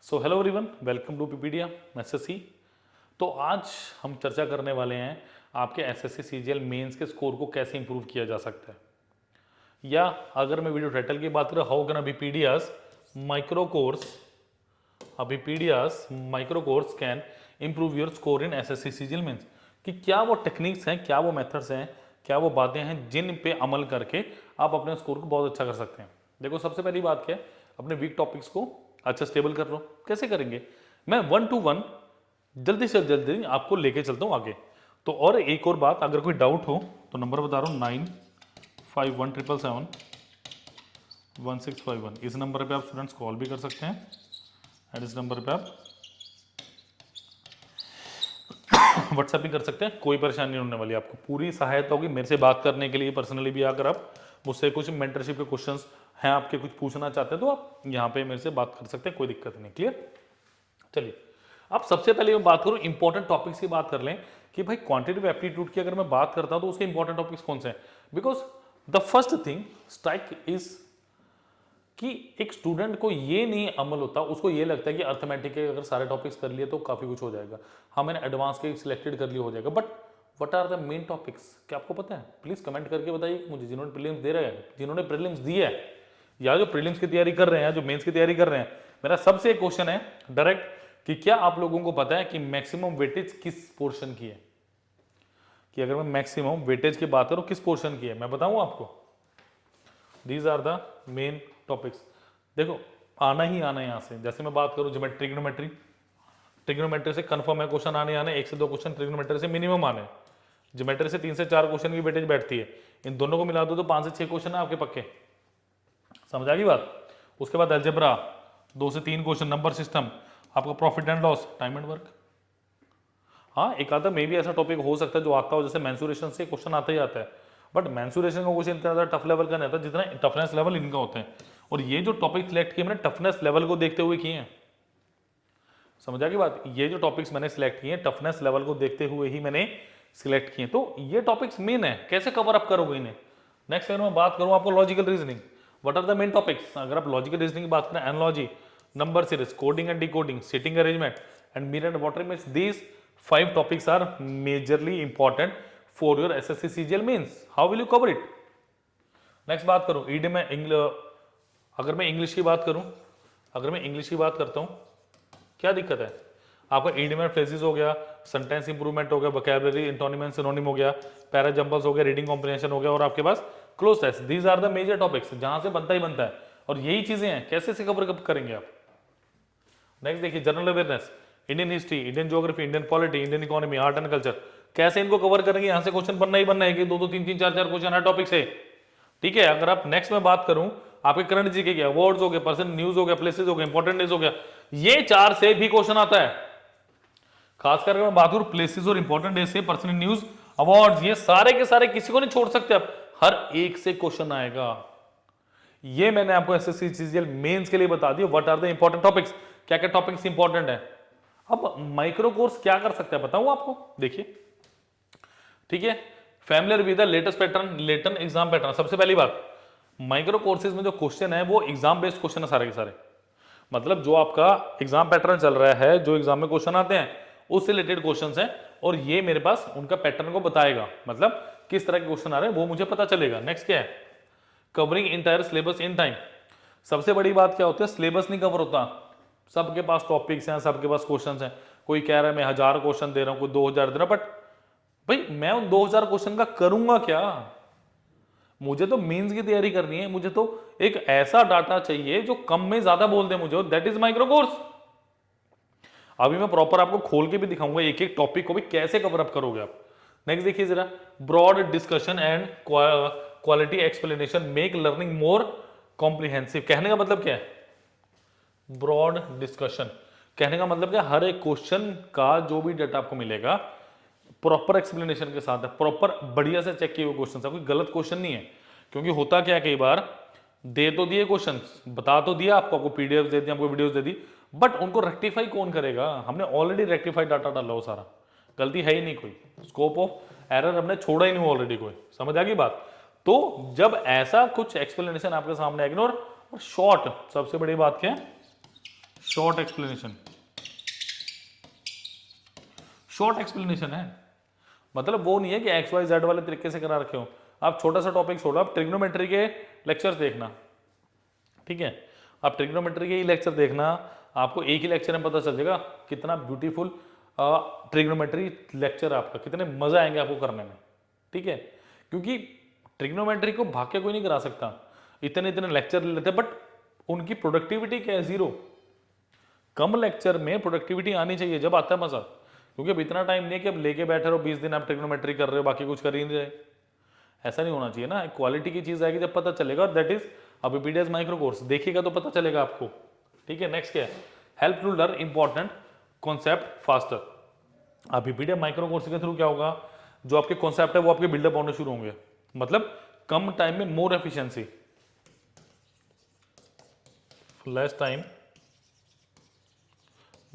So hello everyone, welcome to पीपीडिया SSC. तो आज हम चर्चा करने वाले हैं आपके एसएससी सीजीएल मेंस के स्कोर को कैसे इंप्रूव किया जा सकता है, या अगर मैं वीडियो टाइटल की बात करूँ, हाउ कैन बीपीडियास micro course can improve your score in SSC CGL mains, कि क्या वो टेक्निक्स हैं, क्या वो मेथड्स हैं, क्या वो बातें हैं जिन पे अमल करके आप अपने स्कोर को बहुत अच्छा कर सकते हैं। देखो, सबसे पहली बात क्या है, अपने वीक टॉपिक्स को अच्छा स्टेबल कर लो। कैसे करेंगे? मैं 1 to 1 जल्दी से जल्दी आपको लेके चलता हूँ आगे। तो और एक और बात, अगर कोई डाउट हो तो नंबर बता रहा हूँ 9517771651। इस नंबर पे आप स्टूडेंट्स कॉल भी कर सकते हैं एंड इस नंबर पे आप व्हाट्सएप भी कर सकते हैं। कोई परेशानी नहीं होने वाली, आपको पूरी सहायता होगी मेरे से बात करने के लिए। पर्सनली भी अगर आप मुझसे कुछ मेंटरशिप के क्वेश्चंस हैं, आपके कुछ पूछना चाहते हैं, तो आप यहाँ पे मेरे से बात कर सकते हैं, कोई दिक्कत नहीं। क्लियर? चलिए, अब सबसे पहले मैं बात करूँ, इंपॉर्टेंट टॉपिक्स की बात कर लें कि भाई क्वांटिटेटिव एप्टीट्यूड की अगर मैं बात करता हूँ तो उसके इंपॉर्टेंट टॉपिक्स कौन से हैं। Because the first thing strike is कि एक स्टूडेंट को ये नहीं अमल होता, उसको ये लगता है कि अर्थमेटिक के अगर सारे टॉपिक्स कर लिए तो काफ़ी कुछ हो जाएगा, हाँ मैंने एडवांस के सिलेक्टेड कर लिए हो जाएगा। But what are the main topics, क्या आपको पता है? प्लीज़ कमेंट करके बताइए मुझे, जिन्होंने प्रीलिम्स दे रहे हैं, जिन्होंने प्रीलिम्स दी है, या जो प्रीलिम्स की तैयारी कर रहे हैं, जो मेंस की तैयारी कर रहे हैं। मेरा सबसे एक क्वेश्चन है डायरेक्ट, कि क्या आप लोगों को पता है कि मैक्सिमम वेटेज किस पोर्शन की है? कि अगर मैं मैक्सिमम वेटेज की बात करूं, किस पोर्शन की है, मैं बताऊं आपको। These are the main topics. देखो, आना ही आना है यहां से। जैसे मैं बात करूं ज्योमेट्री, ट्रिग्नोमेट्री, ट्रिग्नोमेट्री से कंफर्म है क्वेश्चन आने आने, 1 से 2 क्वेश्चन ट्रिग्नोमेट्री से मिनिमम आने। ज्योमेट्री से 3 से 4 क्वेश्चन की वेटेज बैठती है, इन दोनों को मिला दो तो 5 से 6 क्वेश्चन है आपके पक्के। समझ आ गई बात? उसके बाद अलजेब्रा 2 से 3 क्वेश्चन, नंबर सिस्टम, आपका profit and loss, time and work. हाँ, एक आधा मे भी ऐसा टॉपिक हो सकता है जो आता हो, जैसे मेंसुरेशन से क्वेश्चन आता ही आता है, बट मेंसुरेशन का क्वेश्चन इतना ज़्यादा टफ लेवल का नहीं आता जितना टफनेस लेवल इनका होता है। और ये जो टॉपिक सिलेक्ट किए मैंने टफनेस लेवल को देखते हुए किए हैं। समझ आ गई बात? ये जो टॉपिक्स मैंने सिलेक्ट किए हैं टफनेस लेवल को देखते हुए ही मैंने सिलेक्ट किए। तो ये टॉपिक्स मेन है, कैसे कवर अप करोगे इन्हें। नेक्स्ट अगर मैं बात करूं आपको logical reasoning, what are the main topics. अगर आप लॉजिकल रीजनिंग की बात करें, analogy, number series, coding and decoding, sitting arrangement and mirror and water image, these 5 topics are majorly important for your SSC CGL mains. How will you cover it? Next बात करूं ED में अगर मैं English की बात करूं, अगर मैं इंग्लिश की बात करता हूं, क्या दिक्कत है? आपका इडियम फ्रेजेस हो गया, सेंटेंस इंप्रूवमेंट हो गया, वोकैबुलरी, एंटोनिम एंड सिनोनिम हो गया, पैरा जंबल्स हो गया, रीडिंग कॉम्प्रिहेंशन हो गया, और आपके पास cloze test. These are the major topics जहां से बनता ही बनता है, और यही चीजें हैं, कैसे से कवर करेंगे आप। नेक्स्ट देखिए, general awareness, Indian history, Indian geography, Indian polity, Indian economy, art and culture, कैसे इनको कवर करेंगे। यहां से क्वेश्चन बनना ही बनना है कि 2-2, 3-3, 4-4 क्वेश्चन हर टॉपिक से। ठीक है, अगर आप नेक्स्ट में बात करूं, आपके करंट जीके के अवार्ड्स हो गए, पर्सन न्यूज हो गया, प्लेसेस हो गए, इंपॉर्टेंट डेज हो गया, ये 4 से भी क्वेश्चन आता है। खासकर मैं बात करूं प्लेसेस और इंपॉर्टेंट डेज से, पर्सनल न्यूज, अवार्ड्स, ये सारे के सारे किसी को नहीं छोड़ सकते आप, हर एक से क्वेश्चन आएगा। ये मैंने आपको एसएससी सीजीएल मेंस के लिए बता दिया, what are the important topics, क्या क्या टॉपिक्स इंपॉर्टेंट है। अब माइक्रो कोर्स क्या कर सकता है बताऊं आपको, देखिए। ठीक है, familiar with the latest pattern, latest exam pattern. सबसे पहली बात, माइक्रो कोर्सेज में जो क्वेश्चन है वो एग्जाम बेस्ड क्वेश्चन है सारे के सारे। मतलब जो आपका एग्जाम पैटर्न चल रहा है, जो एग्जाम में क्वेश्चन आते हैं उससे रिलेटेड क्वेश्चंस हैं, और ये मेरे पास उनका पैटर्न को बताएगा, मतलब किस तरह के क्वेश्चन आ रहे हैं वो मुझे पता चलेगा। नेक्स्ट क्या है, covering entire syllabus in time. सबसे बड़ी बात क्या होती है, सिलेबस नहीं कवर होता। सबके पास टॉपिक्स हैं, सबके पास क्वेश्चंस हैं, कोई कह रहा है मैं 1000 क्वेश्चन दे रहा हूं, कोई 2000 दे रहा है, बट भाई मैं उन 2000 क्वेश्चन का करूंगा क्या? मुझे तो मेंस की तैयारी करनी है, मुझे तो एक ऐसा डाटा चाहिए जो कम में ज्यादा बोल दे मुझे, दैट इज माइक्रो कोर्स। अभी मैं प्रॉपर आपको खोल के भी दिखाऊंगा एक एक टॉपिक को भी कैसे कवर अप करोगे आप। नेक्स्ट देखिए जरा, broad discussion and quality explanation make learning more comprehensive. कहने का मतलब क्या है? ब्रॉड डिस्कशन कहने का मतलब क्या, हर एक क्वेश्चन का जो भी डाटा आपको मिलेगा प्रॉपर एक्सप्लेनेशन के साथ है, प्रॉपर बढ़िया से चेक किए हुए क्वेश्चन है, कोई गलत क्वेश्चन नहीं है। क्योंकि होता क्या है, कई बार दे तो दिए क्वेश्चन, बता तो दिया आपको पीडीएफ दे दी, आपको वीडियोस दे दी, बट उनको रेक्टिफाई कौन करेगा? हमने ऑलरेडी रेक्टिफाइड डाटा डाला हो सारा, गलती है ही नहीं कोई, स्कोप ऑफ एरर हमने छोड़ा ही नहीं ऑलरेडी कोई। समझ आ गई बात? तो जब ऐसा कुछ एक्सप्लेनेशन आपके सामने आएगी, और शॉर्ट, सबसे बड़ी बात क्या है, शॉर्ट एक्सप्लेनेशन, शॉर्ट एक्सप्लेनेशन है, मतलब वो नहीं है कि एक्स वाई जेड वाले तरीके से करा रखे हो। आप छोटा सा टॉपिक छोड़ो, आप ट्रिग्नोमेट्री के लेक्चर्स देखना, ठीक है, आप ट्रिग्नोमेट्री के ही लेक्चर देखना, आपको एक ही लेक्चर में पता चल जाएगा कितना ब्यूटीफुल ट्रिग्नोमेट्री लेक्चर आपका, कितने मजा आएंगे आपको करने में, ठीक है। क्योंकि ट्रिग्नोमेट्री को भाग के कोई नहीं करा सकता, इतने इतने लेक्चर ले लेते, बट उनकी प्रोडक्टिविटी क्या है, जीरो। कम लेक्चर में प्रोडक्टिविटी आनी चाहिए, जब आता है मजा। क्योंकि अब इतना टाइम नहीं है कि अब लेके बैठे रहो 20 दिन आप ट्रिग्नोमेट्री कर रहे हो, बाकी कुछ कर ही नहीं रहे, ऐसा नहीं होना चाहिए ना। क्वालिटी की चीज आएगी जब पता चलेगा, और दैट इज अबीपीडीएस माइक्रो कोर्स, देखिएगा तो पता चलेगा आपको, ठीक है। नेक्स्ट क्या है, help to learn important concept faster. अबीपीडीएस माइक्रो कोर्स के थ्रू क्या होगा, जो आपके कॉन्सेप्ट है वो आपके बिल्डअप होने शुरू होंगे, मतलब कम टाइम में more efficiency, less time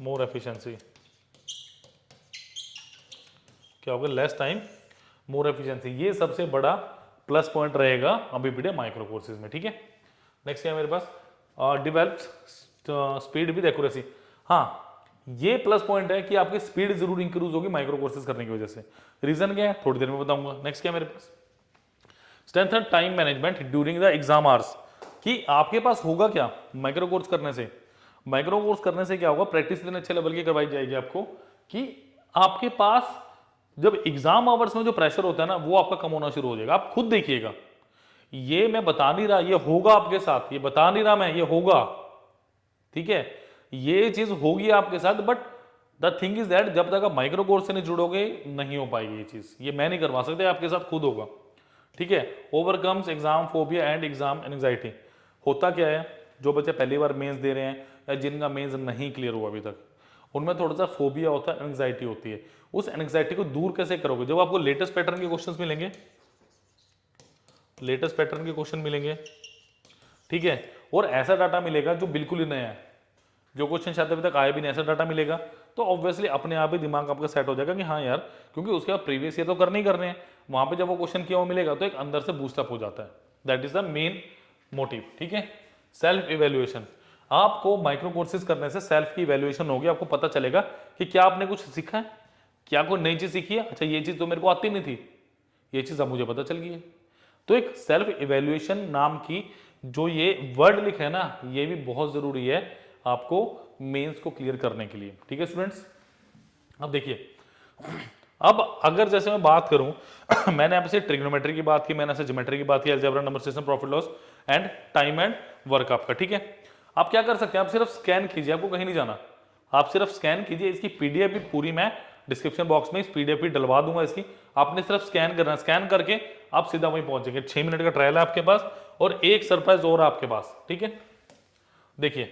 more efficiency, क्या होगा, लेस टाइम मोर एफिशिएंसी। ये सबसे बड़ा प्लस पॉइंट रहेगा अबीपीडीएस माइक्रो कोर्सेज में, ठीक है। नेक्स्ट क्या है मेरे पास, डेवलप्स स्पीड विद एक्यूरेसी। हाँ, ये प्लस पॉइंट है कि आपकी स्पीड जरूर इंक्रीज होगी माइक्रो कोर्सेज करने की वजह से। रीजन क्या है थोड़ी देर में बताऊंगा। नेक्स्ट क्या है मेरे पास, strengthen time management during the exam hours, कि आपके पास होगा क्या माइक्रो कोर्स करने से। माइक्रो कोर्स करने से क्या होगा, प्रैक्टिस इतने अच्छे लेवल की करवाई जाएगी आपको कि आपके पास जब एग्जाम आवर्स में जो प्रेशर होता है ना, वो आपका कम होना शुरू हो जाएगा। आप खुद देखिएगा, ये मैं बता नहीं रहा, ये होगा आपके साथ, ये बता नहीं रहा मैं, ये होगा, ठीक है, ये चीज होगी आपके साथ। But the thing is that जब तक आप माइक्रो कोर्स से नहीं जुड़ोगे नहीं हो पाएगी ये चीज, ये मैं नहीं करवा सकते, आपके साथ खुद होगा, ठीक है। Overcomes exam phobia and exam anxiety. होता क्या है, जो बच्चे पहली बार मेंस दे रहे हैं या जिनका मेंस नहीं क्लियर हुआ अभी तक, उनमें थोड़ा सा फोबिया होता है, एंजाइटी होती है। उस एंजाइटी को दूर कैसे करोगे, जब आपको लेटेस्ट पैटर्न के क्वेश्चंस मिलेंगे, लेटेस्ट पैटर्न के क्वेश्चन मिलेंगे, ठीक है, और ऐसा डाटा मिलेगा जो बिल्कुल ही नया है, जो क्वेश्चन शायद अभी तक आए भी नहीं, ऐसा डाटा मिलेगा, तो ऑब्वियसली अपने आप ही दिमाग आपका सेट हो जाएगा कि हाँ यार, क्योंकि उसके बाद प्रीवियस ईयर तो करने ही करने हैं, वहां पे जब वो क्वेश्चन किया हुआ मिलेगा तो एक अंदर से बूस्टअप हो जाता है। That is the main motive, ठीक है। सेल्फ इवेल्युएशन, आपको माइक्रो कोर्सेज करने से सेल्फ की इवेल्युएशन होगी, आपको पता चलेगा कि क्या आपने कुछ सीखा है, क्या कोई नई चीज सीखी है, अच्छा ये चीज तो मेरे को आती नहीं थी, ये चीज अब मुझे पता चल गई है। तो एक सेल्फ इवेल्युएशन नाम की जो ये वर्ड लिखा है ना, ये भी बहुत जरूरी है आपको मेंस को क्लियर करने के लिए, ठीक है स्टूडेंट्स। अब देखिए, अब अगर जैसे मैं बात करूं मैंने आपसे ट्रिग्नोमेट्री की बात की, मैंने आपसे ज्योमेट्री की बात की, algebra, number system, profit loss and time and work आपका, ठीक है। आप क्या कर सकते हैं, आप सिर्फ स्कैन कीजिए, आपको कहीं नहीं जाना, आप सिर्फ स्कैन कीजिए। इसकी पीडीएफ भी पूरी मैं डिस्क्रिप्शन बॉक्स में इस पीडीएफ भी डलवा दूंगा इसकी, आपने सिर्फ स्कैन करना है, स्कैन करके आप सीधा वहीं पहुंचेंगे। 6 मिनट का ट्रायल है आपके पास और एक सरप्राइज और आपके पास, ठीक है। देखिए,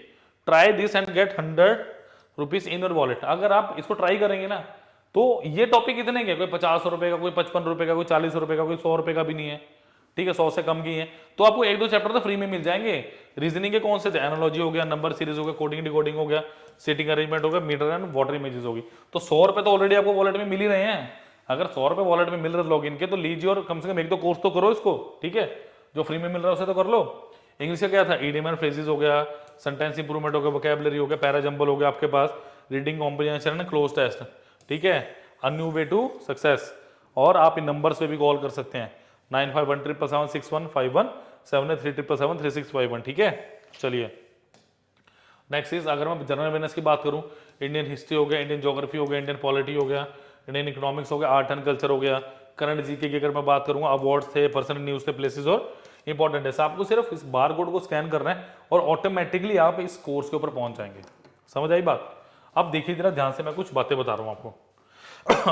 try this and get 100 rupees in your wallet. अगर आप इसको ट्राई करेंगे ना, तो ये टॉपिक इतने के, कोई 50 रुपए का, कोई 55 रुपए का, कोई 40 रुपए का, कोई 100 रुपए का भी नहीं है, ठीक है, 100 से कम की है। तो आपको एक दो चैप्टर तो फ्री में मिल जाएंगे। रीजनिंग के कौन से थे, एनालॉजी हो गया, नंबर सीरीज हो गया, कोडिंग डिकोडिंग हो गया, सीटिंग अरेंजमेंट हो गया, मीटर एंड वाटर इमेजेस होगी। तो 100 रुपए तो ऑलरेडी आपको वॉलेट में मिल ही रहे हैं। अगर 100 रुपए वॉलेट में मिल रहे लॉगिन के, तो लीजिए और कम से कम एक दो कोर्स तो करो इसको, ठीक है, जो फ्री में मिल रहा है उसे तो कर लो। इंग्लिश का क्या था, ईडियम एंड फ्रेजेस हो गया, सेंटेंस इंप्रूवमेंट हो गया, वोकैबुलरी हो गया, पैरा जंबल हो गया आपके पास, reading comprehension and cloze test, ठीक है, a new way to success. और आप इन नंबर्स पे भी कॉल कर सकते हैं, 9517776151 7377733651, ठीक है। चलिए नेक्स्ट इज, अगर मैं जनरल अवेयरनेस की बात करूं, इंडियन हिस्ट्री हो गया, इंडियन ज्योग्राफी हो गया, इंडियन पॉलिटी हो गया, इंडियन इकोनॉमिक्स हो गया, आर्ट एंड कल्चर हो गया, करंट जीके की अगर मैं बात करूंगा, अवार्ड्स थे, पर्सनल न्यूज थे, प्लेसेस और इंपॉर्टेंट है। आपको सिर्फ इस बार कोड को स्कैन करना है और ऑटोमेटिकली आप इस कोर्स के ऊपर पहुंच जाएंगे। समझ आई बात। अब देखिए जरा ध्यान से, मैं कुछ बातें बता रहा हूं आपको।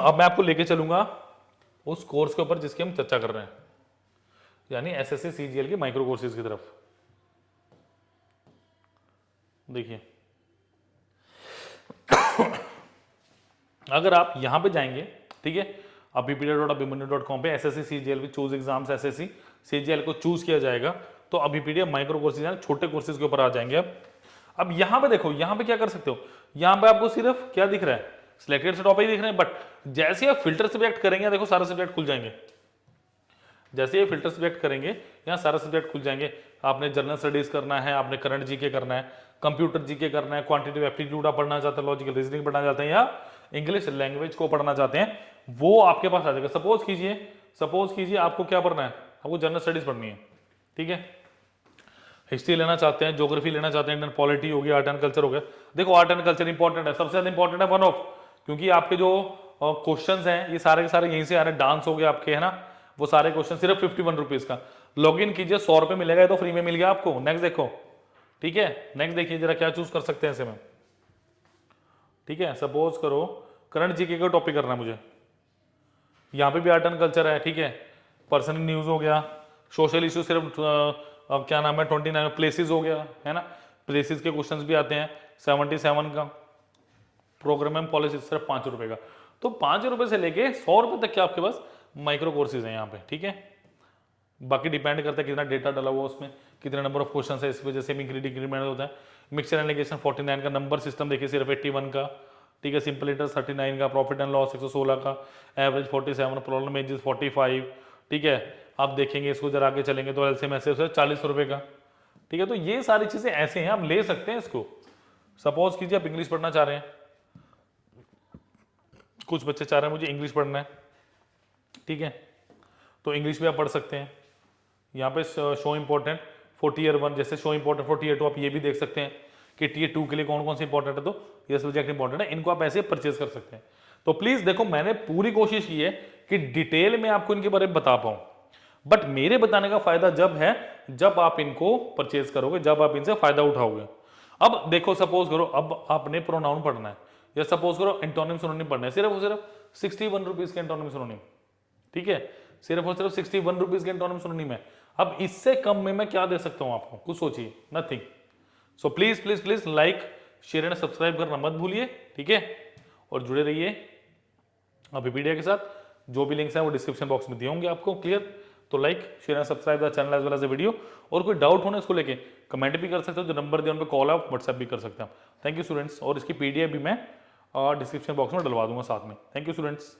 अब मैं आपको लेके चलूंगा उस कोर्स के ऊपर जिसकी हम चर्चा कर रहे हैं, यानी एसएससी सीजीएल के माइक्रो कोर्सेज की तरफ। देखिए, अगर आप यहां पे जाएंगे, ठीक है, abhipedia.abhimanyu.com पे एसएससी सीजीएल भी चूज एग्जाम्स एसएससी सीजीएल को चूज किया जाएगा, तो अभिपीडिया माइक्रो कोर्सेज यानी छोटे कोर्सेज के ऊपर आ जाएंगे। अब यहां पे देखो, यहां पे क्या कर सकते हो, यहां पे आपको सिर्फ क्या दिख रहा है, सिलेक्टेड से टॉपिक दिख रहे हैं, बट जैसे आप फिल्टर सब्जेक्ट करेंगे, देखो सारे सब्जेक्ट खुल जाएंगे। जैसे ये फिल्टर सब्जेक्ट करेंगे, यहाँ सारा सब्जेक्ट खुल जाएंगे। आपने जनरल स्टडीज करना है, आपने करंट जीके करना है, कंप्यूटर जीके करना है, क्वांटिटेटिव एप्टीट्यूड आप पढ़ना चाहते हैं, लॉजिकल रीजनिंग पढ़ना चाहते हैं, या इंग्लिश लैंग्वेज को पढ़ना चाहते हैं, वो आपके पास आ जाएगा। सपोज कीजिए आपको क्या पढ़ना है, आपको जनरल स्टडीज पढ़नी है, ठीक है, हिस्ट्री लेना चाहते हैं, ज्योग्राफी लेना चाहते हैं, इंडियन पॉलिटी हो गया, आर्ट एंड कल्चर हो गया। देखो आर्ट एंड कल्चर इंपॉर्टेंट है, सबसे ज्यादा इंपॉर्टेंट है वन ऑफ, क्योंकि आपके जो क्वेश्चंस हैं ये सारे के सारे यहीं से आ रहे हैं। डांस हो गया आपके, है ना, वो सारे क्वेश्चन सिर्फ 51 रुपीज का। लॉग इन कीजिए, 100 रुपये मिलेगा, तो फ्री में मिल गया आपको। नेक्स्ट देखो, ठीक है, नेक्स्ट देखिए जरा क्या चूज कर सकते हैं ऐसे में, ठीक है। सपोज करो करंट जीके का टॉपिक करना है मुझे, यहाँ पे भी आर्ट एंड कल्चर है, ठीक है, पर्सनल न्यूज हो गया, सोशल इशू सिर्फ क्या नाम है 29, प्लेसेस हो गया, है ना, प्लेसेस के क्वेश्चंस भी आते हैं। 77 का प्रोग्राम पॉलिसी सिर्फ 5 रुपए का। तो 5 रुपए से लेके 100 रुपए तक के आपके पास माइक्रो कोर्सेज हैं यहाँ पे, ठीक है। बाकी डिपेंड करता है कितना डेटा डाला हुआ उसमें, कितने नंबर ऑफ क्वेश्चन है, इस वजह से भी इंक्रीमेंट होता है। मिक्सचर एलिगेशन 49 का, नंबर सिस्टम देखिए सिर्फ 81 का, ठीक है, सिंपल इंटरेस्ट 39 का, प्रॉफिट एंड लॉस 116 का, एवरेज 47, प्रॉब्लम एजेस 45, ठीक है। आप देखेंगे इसको जरा आगे चलेंगे तो एलसीएम ऐसे 40 रुपए का, ठीक है। तो ये सारी चीजें ऐसे हैं, आप ले सकते हैं इसको। सपोज कीजिए आप इंग्लिश पढ़ना चाह रहे हैं, कुछ बच्चे चाह रहे हैं मुझे इंग्लिश पढ़ना है, ठीक है, तो इंग्लिश भी आप पढ़ सकते हैं। यहाँ पे शो इंपॉर्टेंट फॉर टीयर 1, जैसे शो इंपॉर्टेंट फॉर टीयर 2, आप ये भी देख सकते हैं कि टीयर 2 के लिए कौन कौन से इंपॉर्टेंट है, तो ये सब्जेक्ट इंपॉर्टेंट है, इनको आप ऐसे परचेज कर सकते हैं। तो प्लीज देखो, मैंने पूरी कोशिश की है कि डिटेल में आपको इनके बारे में बता पाऊं, बट मेरे बताने का फायदा जब है जब आप इनको परचेज करोगे, जब आप इनसे फायदा उठाओगे। अब देखो, सपोज करो अब आपने प्रोनाउन पढ़ना है, या सपोज करो एंटोनिम सिनोनिम पढ़ना है, सिर्फ और सिर्फ 61 रुपीज के एंटोनिम सिनोनिम, ठीक है, सिर्फ और सिर्फ 61 रुपीज के एंटोनिम सिनोनिम है। अब इससे कम में मैं क्या दे सकता हूं आपको, कुछ सोचिए, nothing. So please please please like share and subscribe करना मत भूलिए, ठीक है, और जुड़े रहिए अभी वीडियो के साथ। जो भी लिंक्स हैं वो डिस्क्रिप्शन बॉक्स में दिए होंगे आपको, क्लियर। तो like share and subscribe the channel as well as the video. और कोई डाउट होना इसको लेके कमेंट भी कर सकते हो, जो नंबर दिया उन पर कॉल आप व्हाट्सएप भी कर सकते हैं। थैंक यू स्टूडेंट्स, और इसकी पीडीएफ भी मैं डिस्क्रिप्शन बॉक्स में डलवा दूंगा साथ में। Thank you students.